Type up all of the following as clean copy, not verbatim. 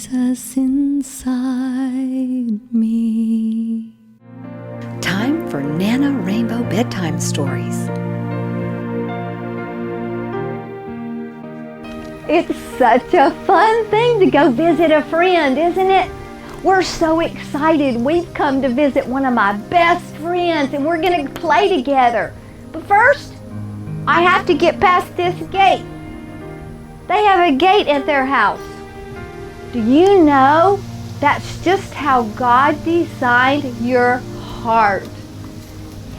Jesus inside me. Time for Nana Rainbow Bedtime Stories. It's such a fun thing to go visit a friend, isn't it? We're so excited. We've come to visit one of my best friends and we're going to play together. But first, I have to get past this gate. They have a gate at their house. Do you know that's just how God designed your heart?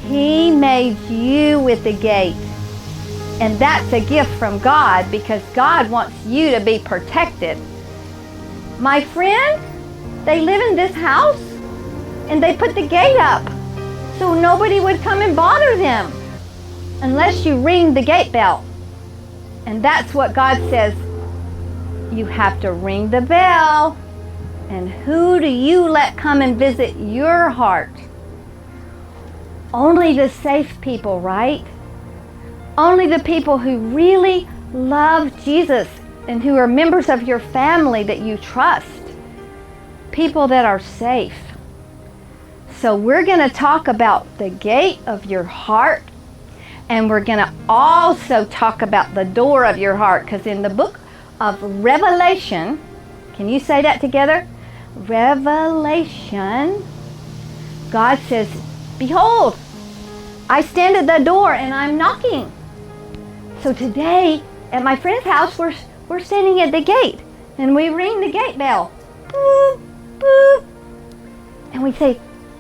He made you with the gate. And that's a gift from God because God wants you to be protected. My friend, they live in this house and they put the gate up so nobody would come and bother them unless you ring the gate bell. And that's what God says. You have to ring the bell. And who do you let come and visit your heart? Only the safe people, right? Only the people who really love Jesus and who are members of your family that you trust. People that are safe. So we're going to talk about the gate of your heart, and we're going to also talk about the door of your heart, because in the book of Revelation, can you say that together? Revelation, God says, "Behold, I stand at the door and I'm knocking." So today at my friend's house, we're standing at the gate and we ring the gate bell. Boop, boop. And we say,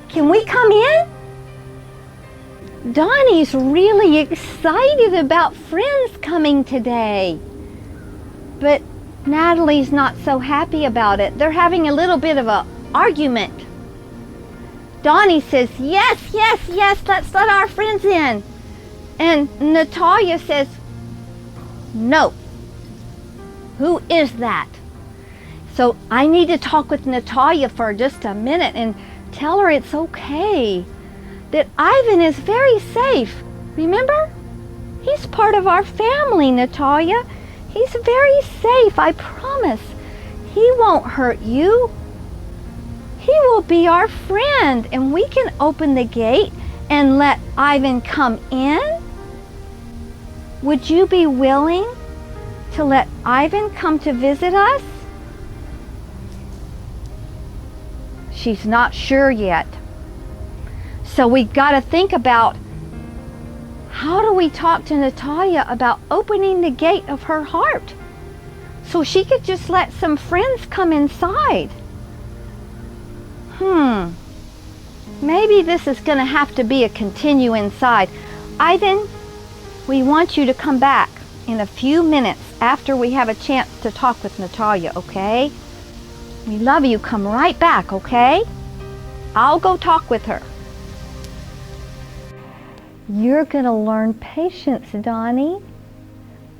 "Can we come in?" Donnie's really excited about friends coming today. But Natalie's not so happy about it. They're having a little bit of an argument. Donnie says, yes, let's let our friends in. And Natalia says, no. Who is that? So I need to talk with Natalia for just a minute and tell her it's okay, that Ivan is very safe. Remember? He's part of our family, Natalia. He's very safe, I promise. He won't hurt you. He will be our friend, and we can open the gate and let Ivan come in. Would you be willing to let Ivan come to visit us? She's not sure yet. So we've got to think about, how do we talk to Natalia about opening the gate of her heart so she could just let some friends come inside? Maybe this is going to have to be a continue inside. Ivan, we want you to come back in a few minutes after we have a chance to talk with Natalia, okay? We love you. Come right back, okay? I'll go talk with her. You're going to learn patience, Donnie.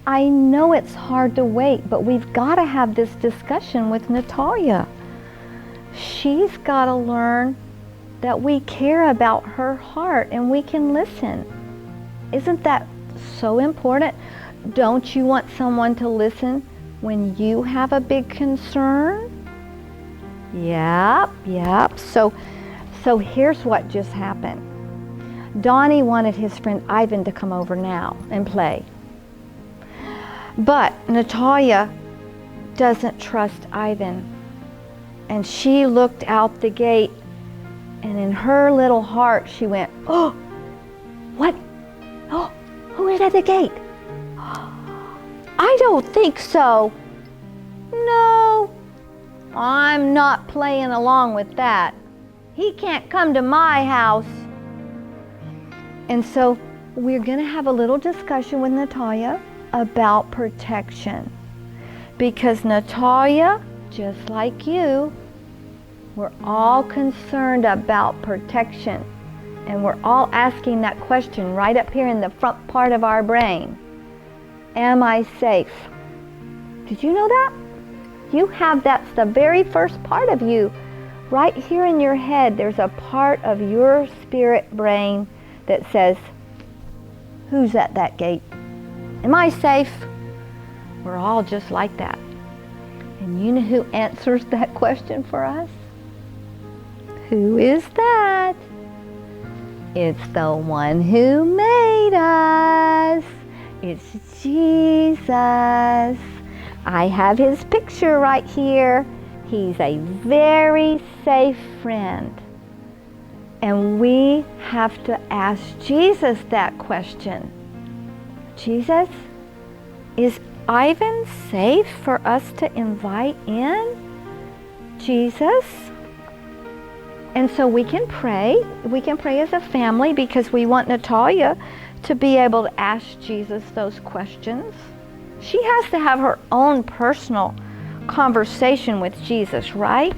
I know it's hard to wait, but we've got to have this discussion with Natalia. She's got to learn that we care about her heart and we can listen. Isn't that so important? Don't you want someone to listen when you have a big concern? Yep. So here's what just happened. Donnie wanted his friend Ivan to come over now and play. But Natalia doesn't trust Ivan. And she looked out the gate, and in her little heart she went, "Oh, what? Oh, who is at the gate? I don't think so. No, I'm not playing along with that. He can't come to my house." And so we're going to have a little discussion with Natalia about protection. Because Natalia, just like you, we're all concerned about protection. And we're all asking that question right up here in the front part of our brain. Am I safe? Did you know that? You have, that's the very first part of you. Right here in your head, there's a part of your spirit brain that says, who's at that gate? Am I safe? We're all just like that. And you know who answers that question for us? Who is that? It's the one who made us. It's Jesus. I have his picture right here. He's a very safe friend. And we have to ask Jesus that question. Jesus, is Ivan safe for us to invite in? Jesus? And so we can pray. We can pray as a family because we want Natalia to be able to ask Jesus those questions. She has to have her own personal conversation with Jesus, right?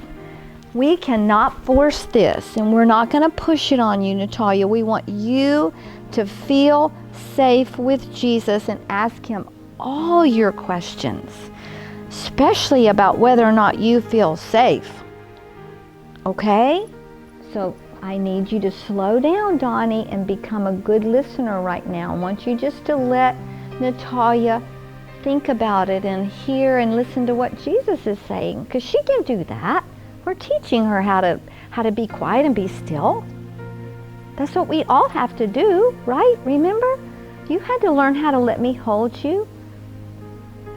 We cannot force this, and we're not going to push it on you, Natalia. We want you to feel safe with Jesus and ask him all your questions, especially about whether or not you feel safe. Okay? So I need you to slow down, Donnie, and become a good listener right now. I want you just to let Natalia think about it and hear and listen to what Jesus is saying, because she can do that. We're teaching her how to be quiet and be still. That's what we all have to do, right? Remember? You had to learn how to let me hold you,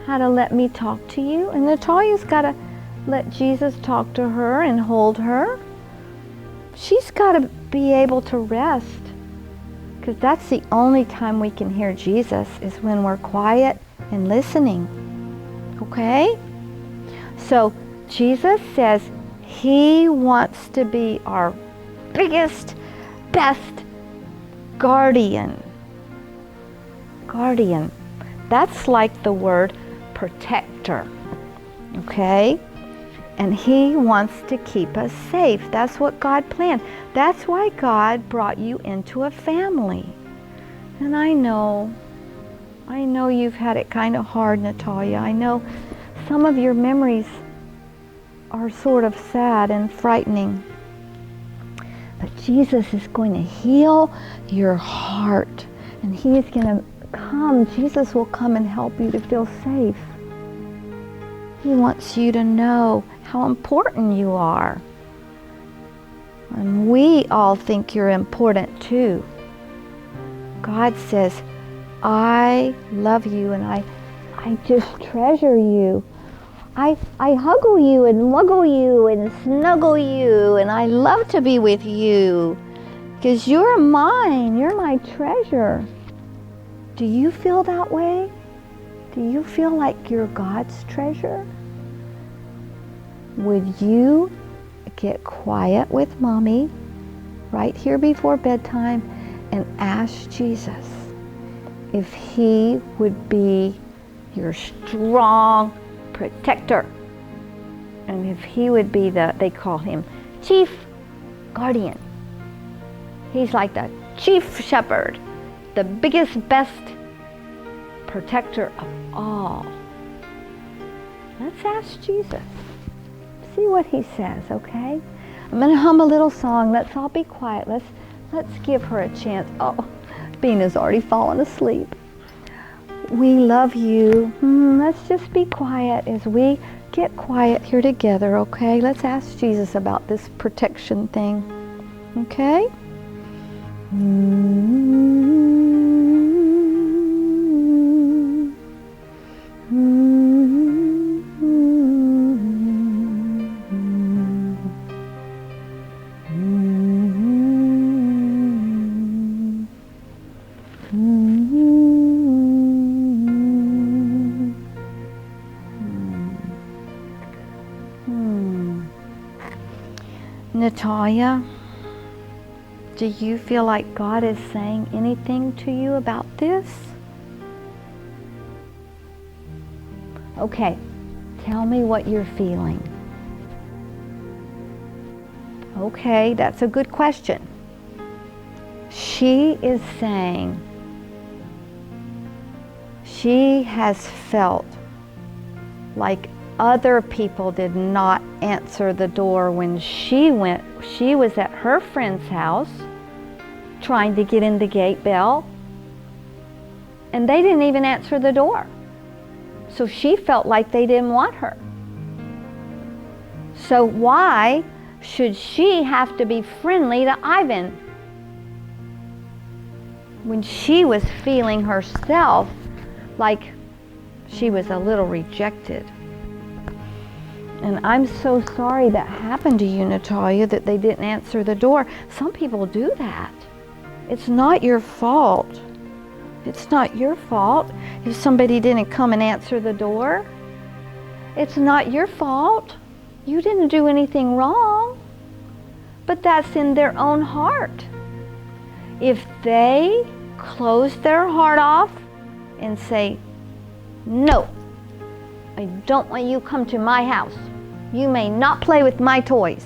how to let me talk to you. And Natalia's got to let Jesus talk to her and hold her. She's got to be able to rest, because that's the only time we can hear Jesus is when we're quiet and listening. Okay? So Jesus says he wants to be our biggest, best guardian. Guardian. That's like the word protector. Okay? And he wants to keep us safe. That's what God planned. That's why God brought you into a family. And I know you've had it kind of hard, Natalia. I know some of your memories are sort of sad and frightening. But Jesus is going to heal your heart. And he is going to come. Jesus will come and help you to feel safe. He wants you to know how important you are. And we all think you're important too. God says, I love you and I just treasure you. I huggle you and wuggle you and snuggle you, and I love to be with you because you're mine. You're my treasure. Do you feel that way? Do you feel like you're God's treasure? Would you get quiet with Mommy right here before bedtime and ask Jesus if he would be your strong protector, and if he would be they call him chief guardian. He's like the chief shepherd, the biggest, best protector of all. Let's ask Jesus. See what he says, okay? I'm going to hum a little song. Let's all be quiet. Let's give her a chance. Oh, Bina's already fallen asleep. We love you. Let's just be quiet as we get quiet here together, okay? Let's ask Jesus about this protection thing, okay? Natalia, do you feel like God is saying anything to you about this? Okay, tell me what you're feeling. Okay, that's a good question. She is saying she has felt like other people did not answer the door when she was at her friend's house trying to get in the gate bell, and they didn't even answer the door. So she felt like they didn't want her. So why should she have to be friendly to Ivan when she was feeling herself like she was a little rejected? And I'm so sorry that happened to you, Natalia, that they didn't answer the door. Some people do that. It's not your fault. It's not your fault if somebody didn't come and answer the door. It's not your fault. You didn't do anything wrong. But that's in their own heart. If they close their heart off and say, no, I don't want you to come to my house. You may not play with my toys.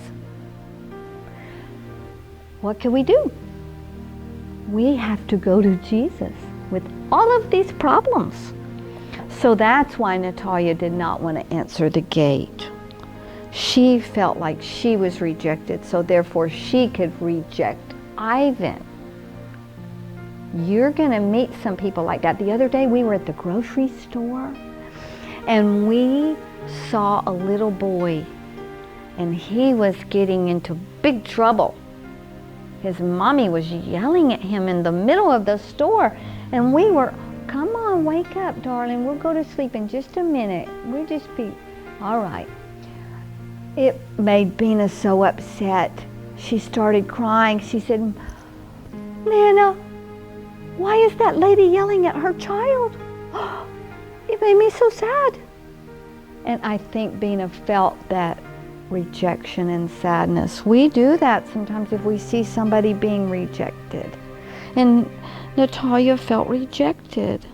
What can we do? We have to go to Jesus with all of these problems. So that's why Natalia did not want to answer the gate. She felt like she was rejected, so therefore she could reject Ivan. You're going to meet some people like that. The other day we were at the grocery store and we saw a little boy, and he was getting into big trouble. His mommy was yelling at him in the middle of the store, and we were, come on, wake up, darling. We'll go to sleep in just a minute. We'll just be, all right. It made Bina so upset. She started crying. She said, Nana, why is that lady yelling at her child? It made me so sad. And I think Bina felt that rejection and sadness. We do that sometimes if we see somebody being rejected. And Natalia felt rejected.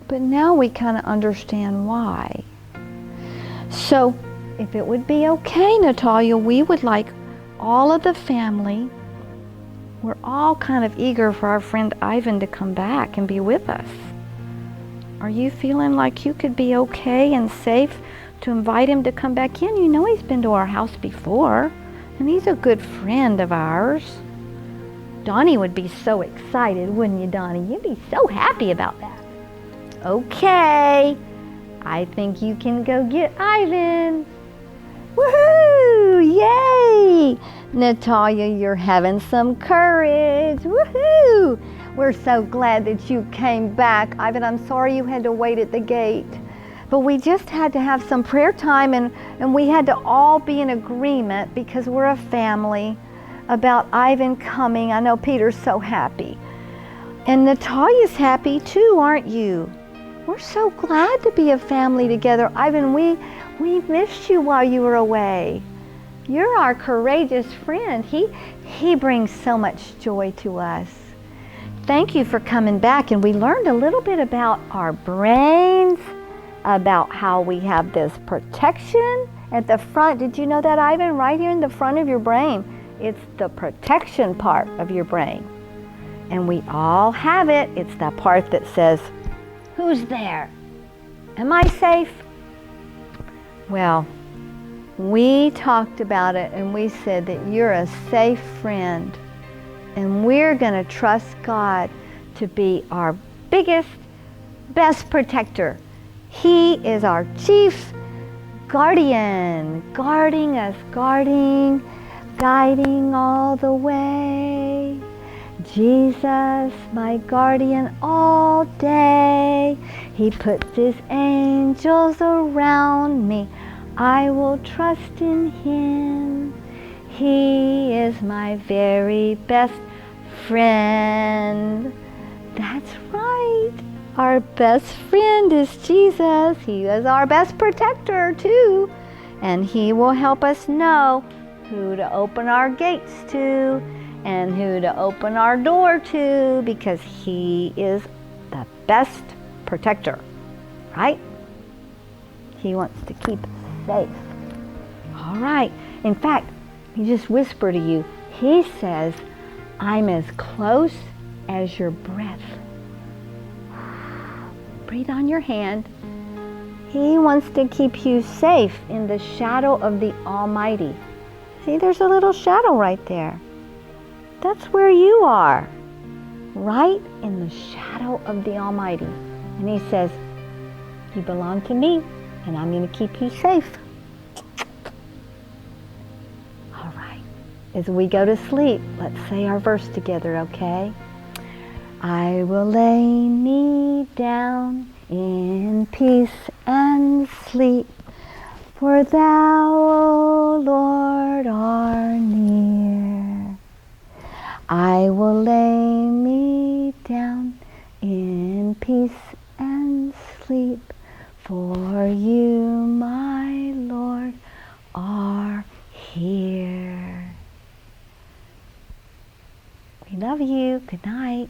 But now we kind of understand why. So if it would be okay, Natalia, we would like all of the family, we're all kind of eager for our friend Ivan to come back and be with us. Are you feeling like you could be okay and safe to invite him to come back in? You know he's been to our house before, and he's a good friend of ours. Donnie would be so excited, wouldn't you, Donnie? You'd be so happy about that. Okay, I think you can go get Ivan. Woohoo! Yay! Natalia, you're having some courage. Woohoo! We're so glad that you came back. Ivan, I'm sorry you had to wait at the gate. But we just had to have some prayer time, and we had to all be in agreement because we're a family about Ivan coming. I know Peter's so happy. And Natalia's happy too, aren't you? We're so glad to be a family together. Ivan, we missed you while you were away. You're our courageous friend. He brings so much joy to us. Thank you for coming back. And we learned a little bit about our brains, about how we have this protection at the front. Did you know that, Ivan? Right here in the front of your brain. It's the protection part of your brain. And we all have it. It's that part that says, who's there? Am I safe? Well, we talked about it and we said that you're a safe friend. And we're going to trust God to be our biggest, best protector. He is our chief guardian, guarding us, guiding all the way. Jesus, my guardian all day. He puts his angels around me. I will trust in him. He is my very best friend. That's right. Our best friend is Jesus. He is our best protector too. And he will help us know who to open our gates to and who to open our door to, because he is the best protector, right? He wants to keep us safe. All right. In fact, he just whispered to you. He says, I'm as close as your breath. Breathe on your hand. He wants to keep you safe in the shadow of the Almighty. See, there's a little shadow right there. That's where you are, right in the shadow of the Almighty. And he says, you belong to me, and I'm going to keep you safe. As we go to sleep, let's say our verse together, okay? I will lay me down in peace and sleep, for thou, O Lord, art near. I will lay me down in peace and sleep, for you, my Lord, are here. We love you. Good night.